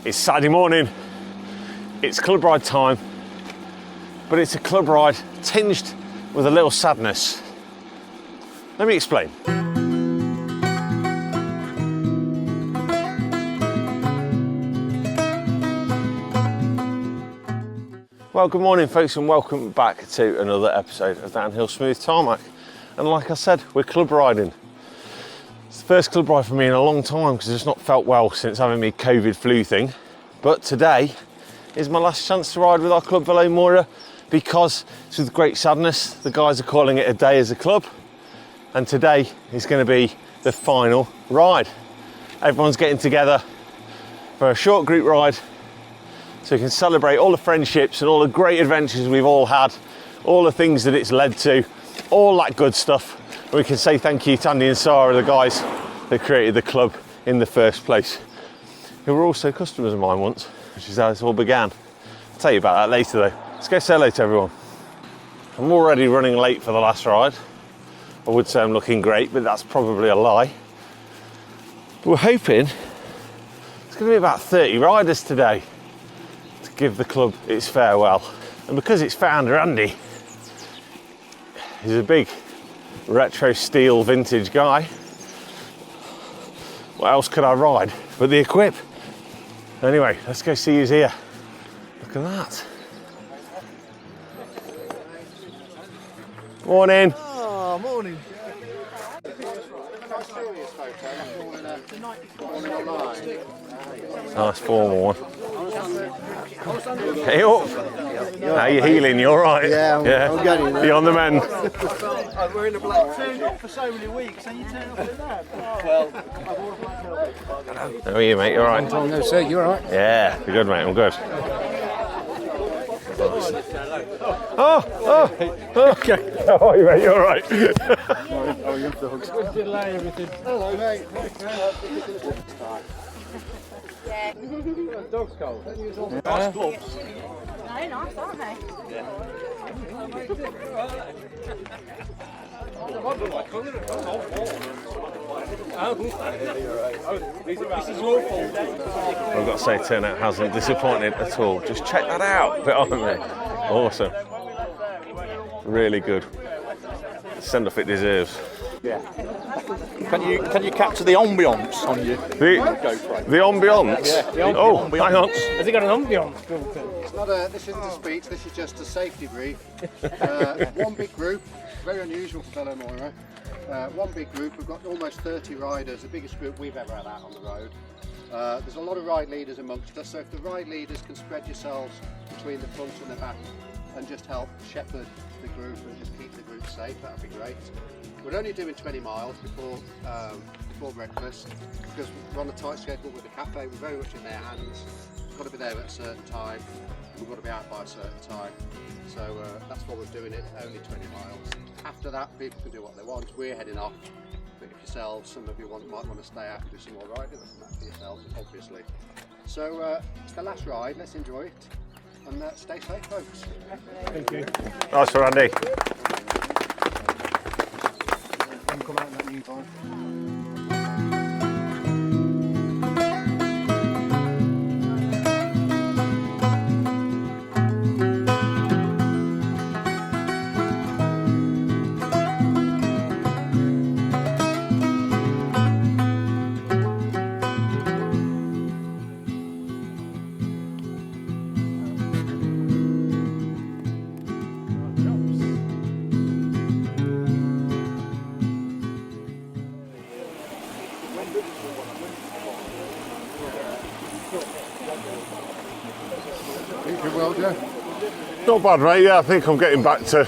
It's Saturday morning, it's club ride time, but it's a club ride tinged with a little sadness. Let me explain. Well, good morning folks, and welcome back to another episode of Downhill Smooth Tarmac. And like I said, we're club riding. It's the first club ride for me in a long time because it's not felt well since having me COVID flu thing. But today is my last chance to ride with our club Velo Moira, because it's with great sadness. The guys are calling it a day as a club, and today is going to be the final ride. Everyone's getting together for a short group ride so we can celebrate all the friendships and all the great adventures we've all had, all the things that it's led to, all that good stuff. And we can say thank you to Andy and Sara, the guys that created the club in the first place, who were also customers of mine once, which is how this all began. I'll tell you about that later though. Let's go say hello to everyone. I'm already running late for the last ride. I would say I'm looking great, but that's probably a lie. But we're hoping it's going to be about 30 riders today to give the club its farewell. And because it's founder Andy, he's a big retro steel vintage guy, what else could I ride but the Equip? Anyway, let's go see who's here. Look at that. Morning. Oh, morning. Nice formal one. Hey up. How you healing? You all right? Yeah, I'm getting there. You on the mend? We're in the black. Turned up for so many weeks, and you turn up with that. Well, How are you, mate? You all right? oh no, sir, you all right? Yeah, you're good, mate. I'm good. Oh, okay. How are you, mate? You all right? Oh, you dogs. Delay everything. Hello, mate. Yeah. Dog's cold. Nice gloves. No, nice, aren't they? Yeah. I've got to say, turnout hasn't disappointed at all. Just check that out. Bit on me. Awesome. Really good. Send off it deserves. Yeah. Can you capture the ambience on you? The ambiance? Yeah, the Oh, ambience. hang on. Has he got an ambience? This isn't a speech, this is just a safety brief. One big group, very unusual for Velo Moira. One big group, we've got almost 30 riders, the biggest group we've ever had out on the road. There's a lot of ride leaders amongst us, so if the ride leaders can spread yourselves between the front and the back and just help shepherd the group and just keep the group safe, that would be great. We're only doing 20 miles before breakfast, because we're on a tight schedule with the cafe. We're very much in their hands. We've got to be there at a certain time, we've got to be out by a certain time. So that's why we're doing it, only 20 miles. After that, people can do what they want. We're heading off. But if yourselves, some of you might want to stay out and do some more riding, that's that for yourselves, obviously. So it's the last ride, let's enjoy it. And stay safe, folks. Thank you. Nice for Andy. Come out in that new time. Well, Joe. Not bad, mate. Yeah, I think I'm getting back to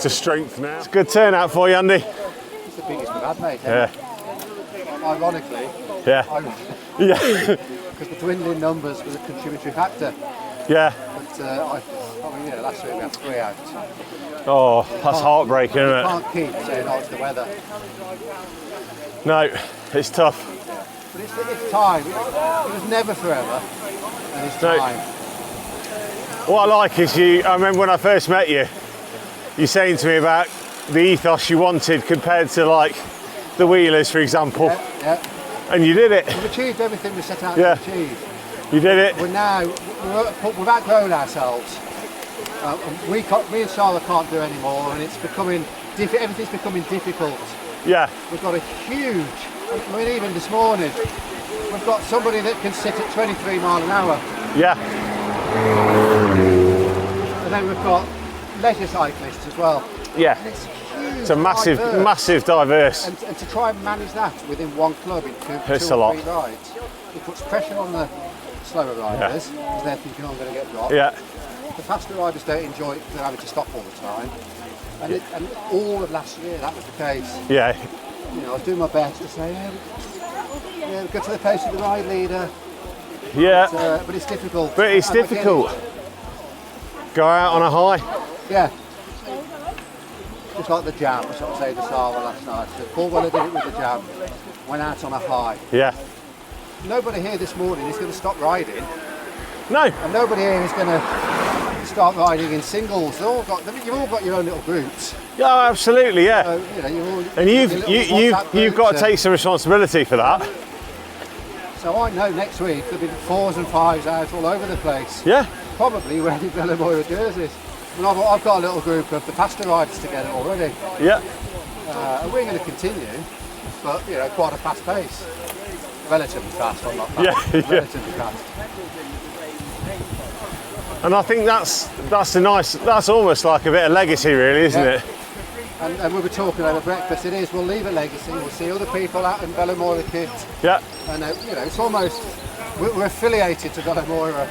strength now. It's a good turnout for you, Andy. It's the biggest we've had, mate. Yeah. Ironically, Yeah. Yeah. because the dwindling numbers was a contributory factor. Yeah. But last week we had 3 out. Oh, that's heartbreaking, isn't it? Can't keep saying, oh, it's the weather. No, it's tough. But it's time. It was never forever, and it's No. time. What I like is I remember when I first met you, you saying to me about the ethos you wanted compared to like the wheelers, for example. Yeah. And you did it. We've achieved everything we set out Yeah. to achieve. You did it. We're we've outgrown ourselves. Me and Sara can't do anymore, and it's becoming everything's becoming difficult. Yeah. We've got a huge. I mean, even this morning, we've got somebody that can sit at 23 mile an hour. Yeah. And then we've got leisure cyclists as well. Yeah. And it's huge, It's a massive, diverse. massive diverse. And to try and manage that within one club in two It's or a lot. three rides, it puts pressure on the slower riders because they're thinking, I'm going to get dropped. Yeah. The faster riders don't enjoy it because they're having to stop all the time. And all of last year that was the case. Yeah. You know, I was doing my best to say, go to the pace of the ride leader. Yeah. But it's difficult. But it's And I get difficult. it. Go out on a high. Yeah. Just like the jam, I sort of say to Sara last night. So Paul Weller did it with the jam, went out on a high. Yeah. Nobody here this morning is going to stop riding, No. and nobody here is going to start riding in singles. You've all got your own little groups. Yeah, absolutely. Yeah. So, you know, you're all, And your little WhatsApp you've got to groups, take some responsibility for that. So I know next week there'll be 4s and 5s out all over the place. Yeah. Probably wearing Velo Moira jerseys. And I've got a little group of the faster riders together already. Yeah. And we're going to continue, but you know, quite a fast pace. Relatively fast, I'm not fast. Yeah, yeah. Relatively fast. And I think that's almost like a bit of legacy, really, isn't Yeah. it? And we were talking over breakfast, we'll leave a legacy, we'll see other people out in Velo Moira kit. Yeah. And you know, it's almost, we're affiliated to Velo Moira,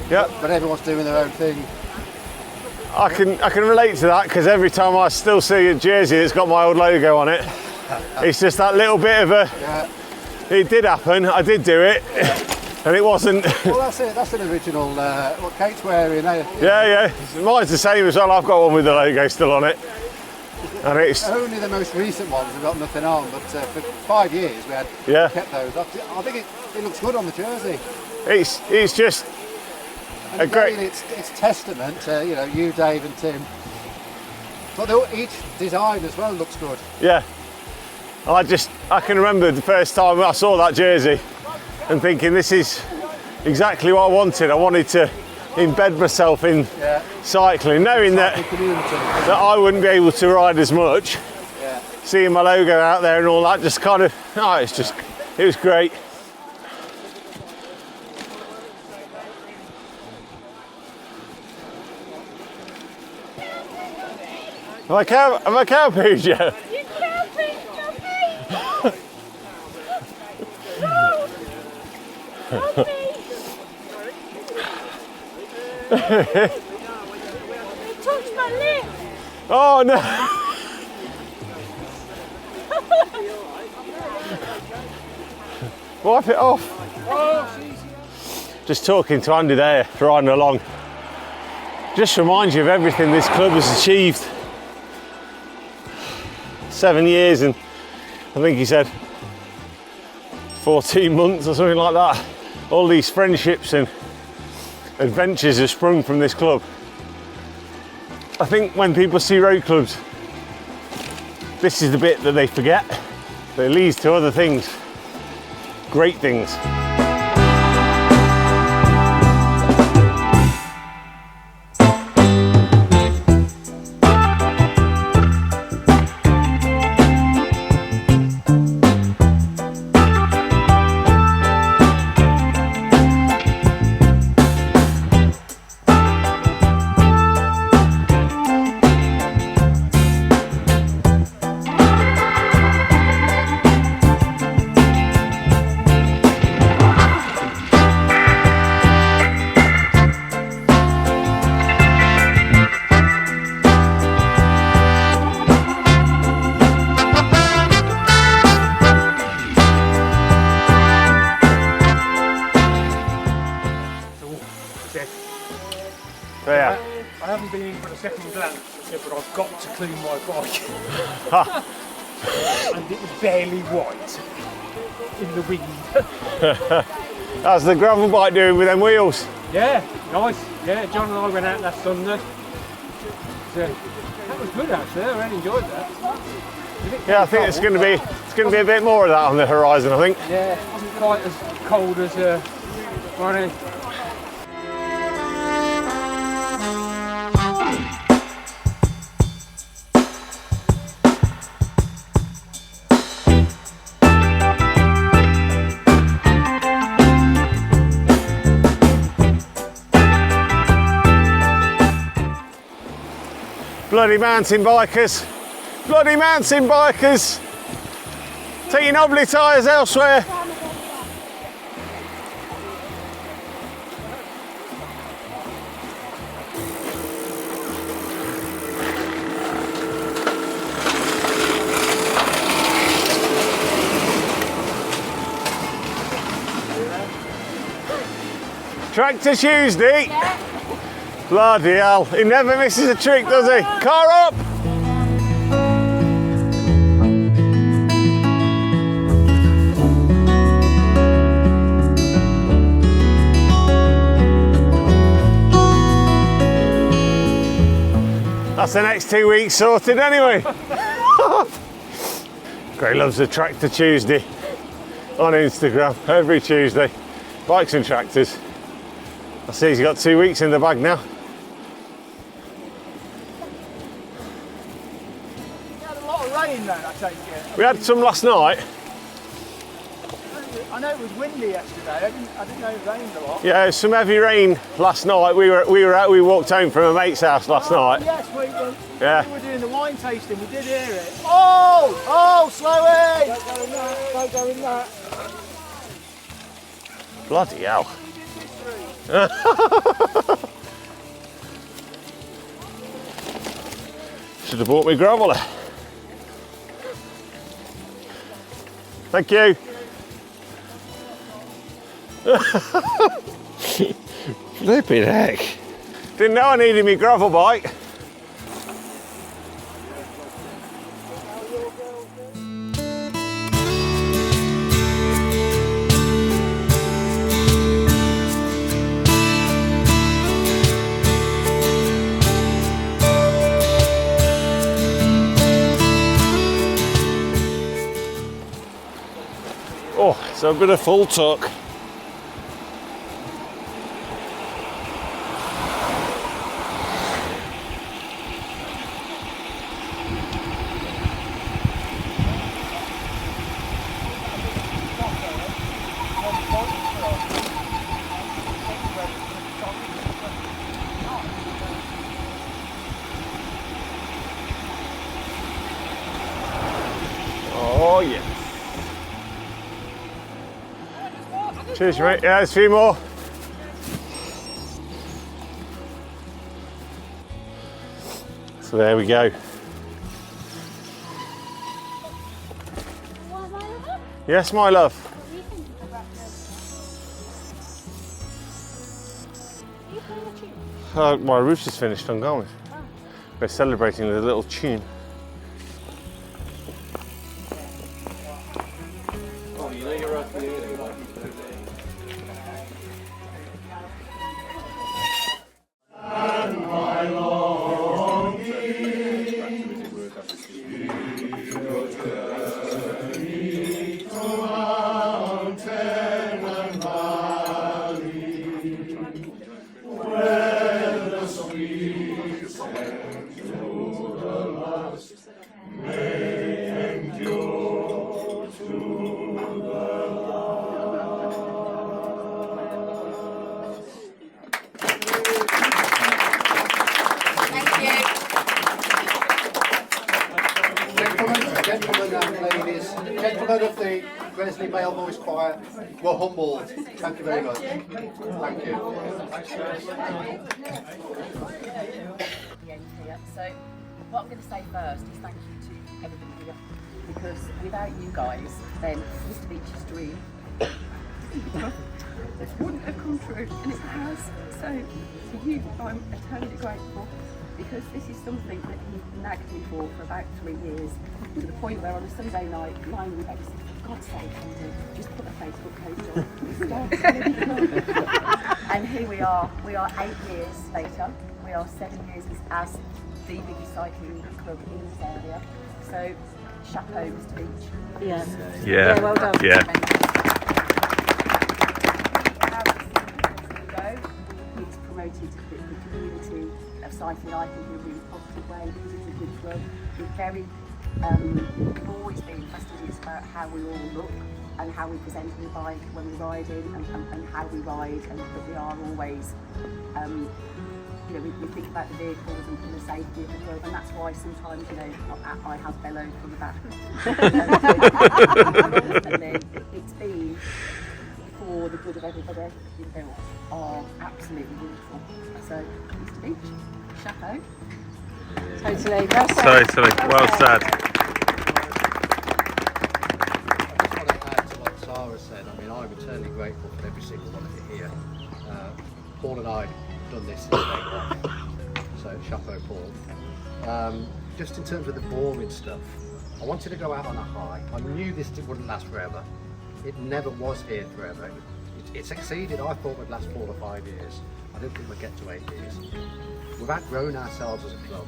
Yeah. but everyone's doing their own thing. I can relate to that because every time I still see a jersey that's got my old logo on it, it's just that little bit of a. Yeah. It did happen. I did do it, and it wasn't. Well, that's it. That's an original. What Kate's wearing. Yeah. Mine's the same as well. I've got one with the logo still on it, and it's. Only the most recent ones have got nothing on, but for 5 years we had kept those. I think it looks good on the jersey. It's just. And A great- again, it's testament to you, Dave, and Tim. But each design as well looks good. Yeah. I can remember the first time I saw that jersey and thinking this is exactly what I wanted. I wanted to embed myself in cycling, knowing that The community. I wouldn't be able to ride as much. Yeah. Seeing my logo out there and all that just kind of, it was great. Have I cow-pooed you? You can't be no. Not me. You touched my lip. Oh no! Wipe it off. Just talking to Andy there, riding along. Just reminds you of everything this club has achieved. 7 years and I think he said 14 months or something like that. All these friendships and adventures have sprung from this club. I think when people see road clubs, this is the bit that they forget, but it leads to other things, great things. Yeah. I haven't been in for a second glance yet, but I've got to clean my bike. And it was barely white in the wind. How's the gravel bike doing with them wheels? Yeah, nice. Yeah, John and I went out last Sunday. So, that was good actually. I really enjoyed that. Yeah, I think it's going to be a bit more of that on the horizon. I think. Yeah, it wasn't quite as cold as Morning. Bloody mountain bikers. Bloody mountain bikers. Take your knobbly tyres elsewhere. Tractor Tuesday. Yeah. Bloody hell, he never misses a trick, does he? Car up! That's the next 2 weeks sorted anyway. Gray loves the Tractor Tuesday on Instagram every Tuesday. Bikes and tractors. I see he's got 2 weeks in the bag now. You had a lot of rain then, I take it. We had some last night. I know it was windy yesterday. I didn't know it rained a lot. Yeah, some heavy rain last night. We were out. We walked home from a mate's house last night. Yes, we Yeah. were doing the wine tasting. We did hear it. Oh, slow in! Don't go in that. Bloody hell. Should have bought me graveler. Thank you. Flipping heck. Didn't know I needed me gravel bike. Oh, it's a bit of full tuck. Oh yeah. Cheers, mate. Yeah, there's a few more. So there we go. Yes, my love. My roof is finished. I'm going. We're celebrating with a little tune. Gentlemen of the Gresley Male Voice Choir, we're humbled. Thank you very much. Thank you. So what I'm going to say first is thank you to everybody here, because without you guys, then Mr. Beach's dream wouldn't have come true, and it has. So to you, I'm eternally grateful, because this is something that he nagged me for about 3 years, to the point where on a Sunday night, lying in bed, he said, for God's sake, Andy, just put a Facebook page on. And here we are 8 years later. We are 7 years as the biggest cycling club in this area. So, chapeau, Mr. Beach. Yeah. Yeah. Well done. Yeah. promoted the community of cycling, I think, in a really positive way because it's a good club. We've always been fastidious about how we all look and how we present on the bike when we're riding and how we ride, and that we are always, you know, we think about the vehicles and the safety of the club, and that's why sometimes, you know, I have Velo from the back. Ultimately, it's been for the good of everybody. The built are absolutely beautiful. So, Mr. Beach, chapeau. Totally. Well said. Totally. Well said. I just want to add to what Sara said. I mean, I'm eternally grateful for every single one of you here. Paul and I have done this since day one, so chapeau Paul. Just in terms of the boring stuff, I wanted to go out on a high. I knew this wouldn't last forever. It never was here forever. It succeeded. I thought would last 4 or 5 years. I didn't think we'd get to 8 years. We've outgrown ourselves as a club.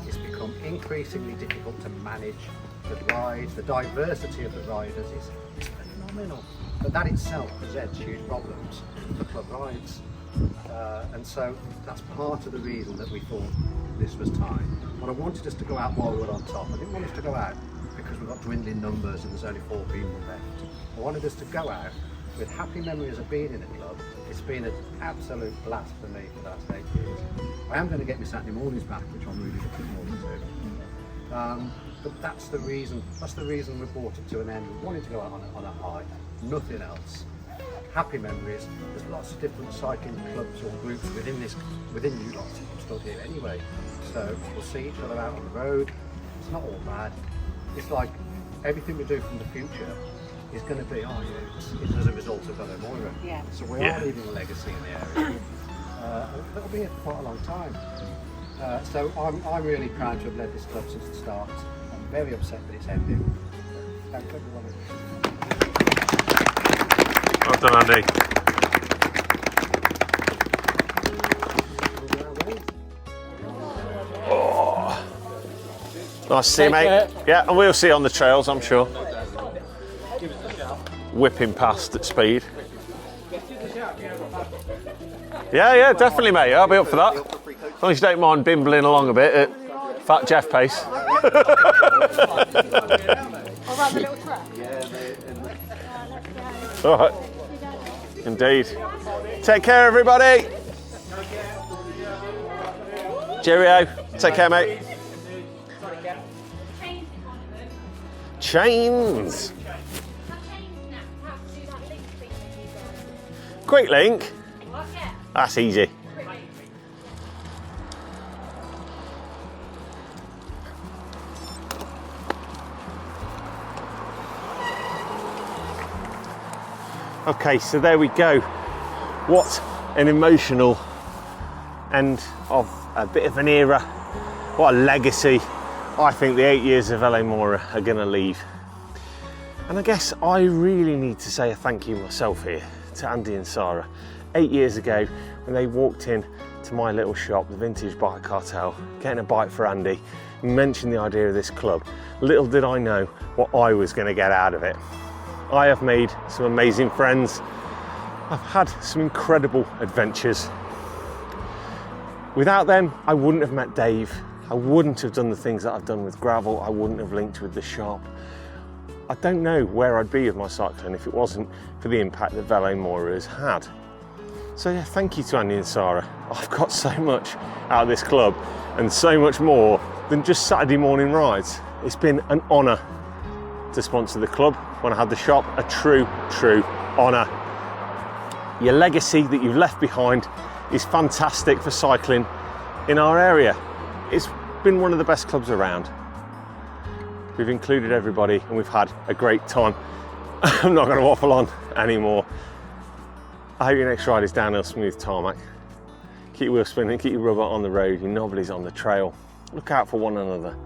It's become increasingly difficult to manage the rides. The diversity of the riders is phenomenal. But that itself presents huge problems for club rides. And so that's part of the reason that we thought this was time. But I wanted us to go out while we were on top. I didn't want us to go out because we've got dwindling numbers and there's only 4 people left. I wanted us to go out with happy memories of being in the club. It's been an absolute blast for me for the last 8 years. I am going to get my Saturday mornings back, which I'm really looking forward to. But that's the reason we brought it to an end. We wanted to go out on a high, nothing else. Happy memories. There's lots of different cycling clubs or groups within you lot. I'm still here anyway. So we'll see each other out on the road. It's not all bad. It's like everything we do from the future is going to be, it's as a result of Velo Moira. Yeah. So we are leaving a legacy in the area. It'll be here for quite a long time. So I'm really proud to have led this club since the start. I'm very upset that it's ending. Thank everyone. Well done, Andy. Oh. Nice to see you, mate. Yeah, and we'll see you on the trails, I'm sure. Whipping past at speed. Yeah, definitely, mate. I'll be up for that. As long as you don't mind bimbling along a bit at Fat Jeff pace. What about the little track? All right. Indeed. Take care, everybody. Cheerio. Take care, mate. Chains. Quick link. That's easy. Okay, so there we go. What an emotional end of a bit of an era. What a legacy I think the 8 years of Velo Moira are going to leave. And I guess I really need to say a thank you myself here to Andy and Sara. 8 years ago, when they walked in to my little shop, the Vintage Bike Cartel, getting a bike for Andy, mentioned the idea of this club. Little did I know what I was going to get out of it. I have made some amazing friends. I've had some incredible adventures. Without them, I wouldn't have met Dave. I wouldn't have done the things that I've done with gravel. I wouldn't have linked with the shop. I don't know where I'd be with my cycling if it wasn't for the impact that Velo Moira has had. So yeah, thank you to Andy and Sara. I've got so much out of this club and so much more than just Saturday morning rides. It's been an honour to sponsor the club when I had the shop, a true honour. Your legacy that you've left behind is fantastic for cycling in our area. It's been one of the best clubs around. We've included everybody and we've had a great time. I'm not going to waffle on anymore. I hope your next ride is downhill smooth tarmac. Keep your wheel spinning, keep your rubber on the road, your knobblies on the trail. Look out for one another.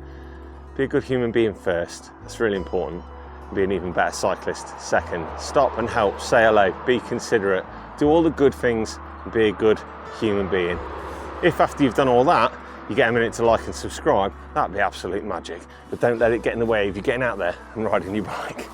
Be a good human being first, that's really important. Be an even better cyclist second. Stop and help, say hello, be considerate, do all the good things and be a good human being. If after you've done all that, you get a minute to like and subscribe, that'd be absolute magic. But don't let it get in the way of you getting out there and riding your bike.